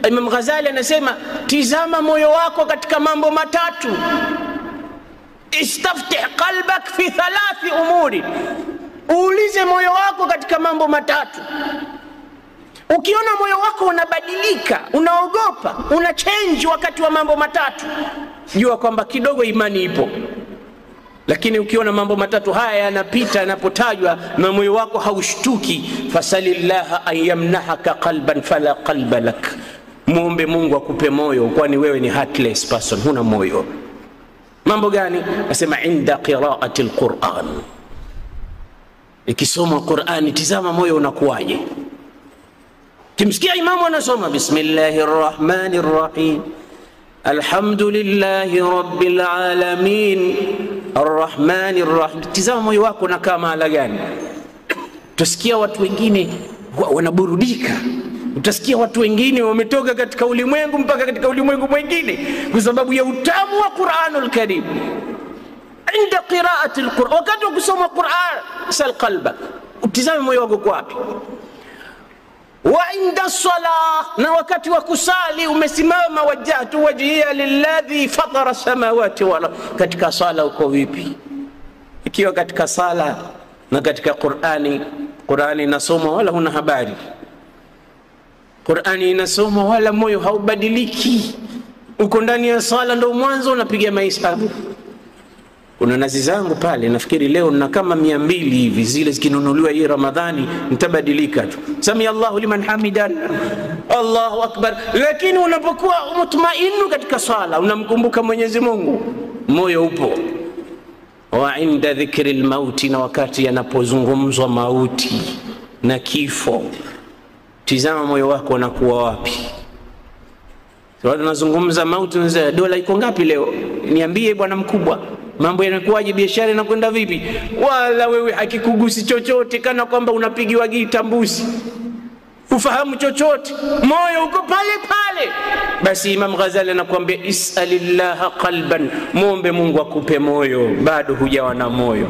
Imam Ghazali anasema tizama moyo wako katika mambo matatu. Istaftih qalbak fi thalathi umuri, uulize moyo wako katika mambo matatu. Ukiona moyo wako unabadilika, unaogopa, una change wakati wa mambo matatu, jua kwamba kidogo imani ipo. Lakini ukiona mambo matatu haya yanapita yanapotajwa na moyo wako haushtuki, fasalillaha an yamnahaka qalban fala qalba lak, muombe Mungu akupe moyo, kwani wewe ni heartless person, huna moyo. Mambo gani? Nasema inda qiraati alquran, ikisoma Qur'ani tizama moyo unakuwaje. Kimsikia imamu anasoma bismillahir rahmanir rahim alhamdulillahi rabbil alamin arrahmanir rahim, tizama moyo wako na kama ala gani. Utasikia watu wengine wanaburudika, utasikia watu wengine wametoka katika ulimwengu mpaka katika ulimwengu mwingine kwa sababu ya utamu wa Qur'anul Karim. Inda qiraati alquran, wakati kusoma Qur'an sal qalbak, utizame moyo wako wapi. Wa inda salah, na wakati wa kusali umesimama, wajjahtu wajhiya lilladhi fatara samawati wal ardh, katika sala uko vipi? Ikiwa katika sala na katika Qur'ani inasoma wala huna habari, Qur'ani inasoma wala moyo haubadiliki, uko ndani ya sala ndo mwanzo unapiga mahesabu. Kuna nazi zangu pale, nafikiri leo na kama 200 hivi, zile zikinunuliwa hii Ramadhani nitabadilika tu. Sami Allahu liman hamidan, Allahu akbar. Lakini unapokuwa mutmainu katika sala, unamkumbuka Mwenyezi Mungu, moyo upo. Wa inda dhikri almauti, na wakati yanapozungumzwa mauti na kifo, tizama moyo wako unakuwa wapi. Watu wanazungumza mauti, unasema dola iko ngapi leo? Niambie bwana mkubwa, mambo yanakuwaje, biashara inakwenda vipi? Wala wewe hakikugusi chochote, kana kwamba unapigiwa gitambusi, ufahamu chochote, moyo uko pale pale. Basi Imam Ghazali anakuambia isalillaha qalban, muombe Mungu akupe moyo, bado hujawa na moyo.